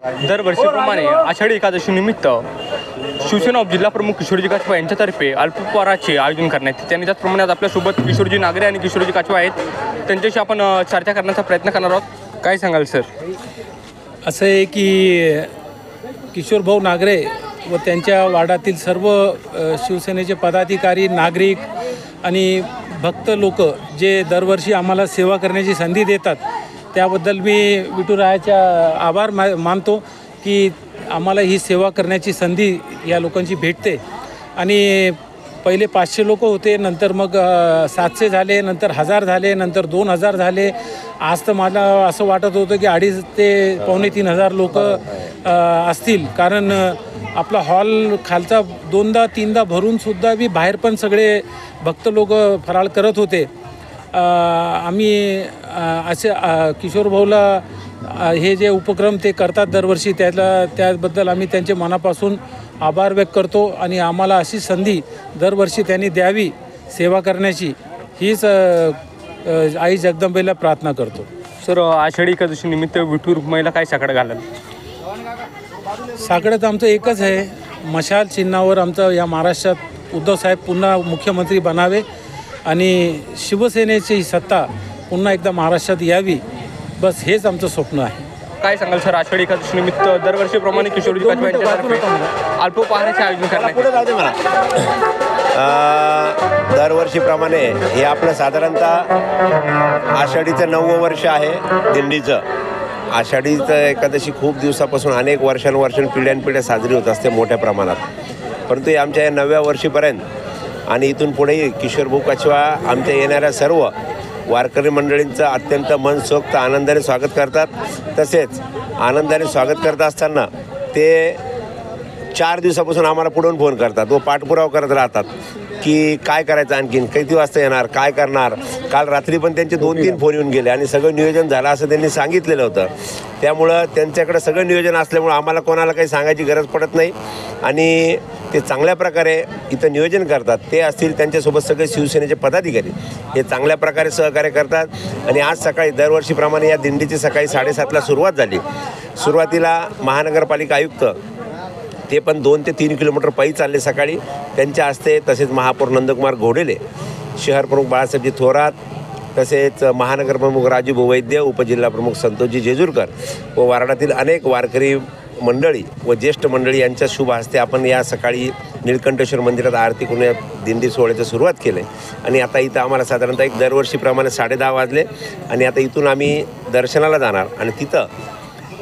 दरवर्षीप्रमाणे आषाढी एकादशी निमित्त शिवसेना जिल्हाप्रमुख किशोरजी काचवा यांच्यातर्फे अल्पोपहाराचे आयोजन करण्यात येते. त्यांनी त्याचप्रमाणे आज आपल्यासोबत किशोरजी नागरे आणि किशोरजी काचवा आहेत. त्यांच्याशी आपण चर्चा करण्याचा प्रयत्न करणार आहोत. काय सांगाल सर? असं आहे की किशोर भाऊ नागरे व त्यांच्या वार्डातील सर्व शिवसेनेचे पदाधिकारी, नागरिक आणि भक्त लोक जे दरवर्षी आम्हाला सेवा करण्याची संधी देतात, त्याबद्दल मी विठुरायाच्या आभार मानतो की आम्हाला ही सेवा करण्याची संधी या लोकांची भेटते. आणि पहिले 500 लोक होते, नंतर मग 700 झाले, नंतर 1000 झाले, नंतर 2000 झाले. आज तर मला असं वाटत होतं की 2,500 ते पावणे 3,000 लोक असतील. कारण आपला हॉल खालचा 2दा-3दा भरूनसुद्धा बी बाहेर पण सगळे भक्त लोक फराळ करत होते. आम्ही असे किशोर भाऊला हे जे उपक्रम ते करतात दरवर्षी, त्याबद्दल आम्ही त्यांचे मनापासून आभार व्यक्त करतो. आणि आम्हाला अशी संधी दरवर्षी त्यांनी द्यावी सेवा करण्याची, हीच आई जगदंबेला प्रार्थना करतो. सर, आषाढी एकादशी निमित्त विठू रुक्माईला काय साकडं घालाल? साकडं तर आमचं एकच आहे, मशाल चिन्हावर आमचं या महाराष्ट्रात उद्धवसाहेब पुन्हा मुख्यमंत्री बनावे आणि शिवसेनेची सत्ता पुन्हा एकदा महाराष्ट्रात यावी, बस हेच आमचं स्वप्न आहे. काय सांगाल सर? आषाढी एकादशी निमित्त दरवर्षीप्रमाणे किशोरजी काचवा यांच्यातर्फे अल्पोपहाराचे आयोजन करण्यात येते. दरवर्षीप्रमाणे हे आपलं साधारणतः आषाढीचं 9वं वर्ष आहे दिंडीचं. आषाढीचं एकादशी खूप दिवसापासून अनेक वर्षानुवर्षां पिढ्यानपिढ्या साजरी होत असते मोठ्या प्रमाणात. परंतु आमच्या या 9व्या वर्षीपर्यंत आणि इथून पुढेही किशोर भाऊ काचवा आमच्या येणाऱ्या सर्व वारकरी मंडळींचं अत्यंत मनसोक्त आनंदाने स्वागत करतात. तसेच आनंदाने स्वागत करत असताना ते 4 दिवसापासून आम्हाला पुढून फोन करतात व पाठपुरावा करत राहतात की काय करायचं, आणखीन किती वाजता येणार, काय करणार. काल रात्री पण त्यांचे 2-3 फोन येऊन गेले आणि सगळं नियोजन झालं असं त्यांनी सांगितलेलं होतं. त्यामुळं त्यांच्याकडे सगळं नियोजन असल्यामुळं आम्हाला कोणाला काही सांगायची गरज पडत नाही आणि ते चांगल्या प्रकारे इथं नियोजन करतात. ते असतील त्यांच्यासोबत सगळे शिवसेनेचे पदाधिकारी हे चांगल्या प्रकारे सहकार्य करतात. आणि आज सकाळी दरवर्षीप्रमाणे या दिंडीची सकाळी 7:30ला सुरुवात झाली. सुरुवातीला महानगरपालिका आयुक्त ते पण 2 ते 3 किलोमीटर पायी चालले सकाळी, त्यांच्या हस्ते. तसेच महापौर नंदकुमार घोडेले, शहर प्रमुख बाळासाहेबजी थोरात, तसेच महानगर प्रमुख राजूभाऊ वैद्य, उपजिल्हाप्रमुख संतोषजी जेजूरकर व वार्डातील अनेक वारकरी मंडळी व ज्येष्ठ मंडळी यांच्या शुभ हस्ते आपण या सकाळी निळकंठेश्वर मंदिरात आरती करून या दिंडी सोहळ्याची सुरुवात केली. आणि आता इथं आम्हाला साधारणतः एक दरवर्षीप्रमाणे 10:30 वाजले आणि आता इथून आम्ही दर्शनाला जाणार. आणि तिथं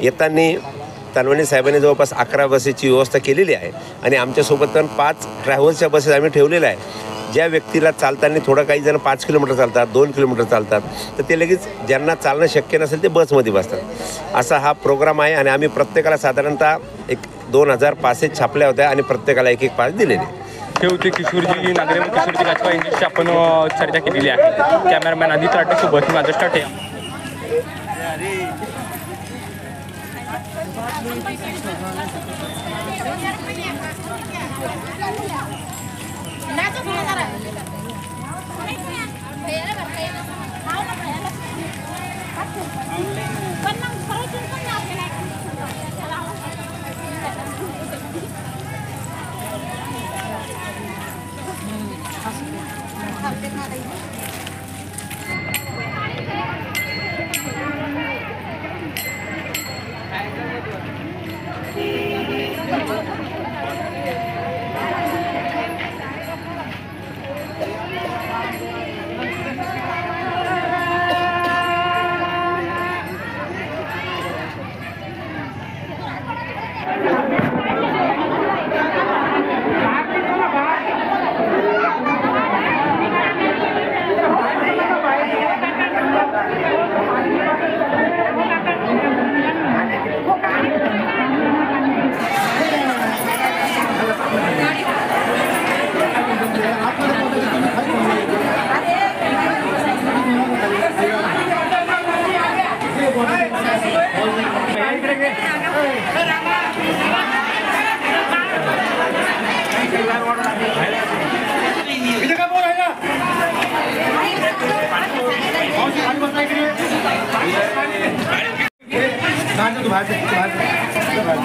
येताना तनवणे साहेबांनी जवळपास 11 बसेसची व्यवस्था केलेली आहे आणि आमच्यासोबत पण 5 ट्रॅव्हल्सच्या बसेस आम्ही ठेवलेल्या आहे. ज्या व्यक्तीला चालताना थोडं, काही जण 5 किलोमीटर चालतात, 2 किलोमीटर चालतात, तर ते लगेच ज्यांना चालणं शक्य नसेल ते बसमध्ये बसतात. असा हा प्रोग्राम आहे. आणि आम्ही प्रत्येकाला साधारणतः एक 2000 पासेस छापल्या होत्या आणि प्रत्येकाला 1-1 पास दिलेले. हे होते किशोरजी नागरे व किशोरजी काचवा यांच्याशी आपण चर्चा केलेली आहे. कॅमेरामॅन आदित्य राठेसोबत मी आदर्श टाटे. बाहेर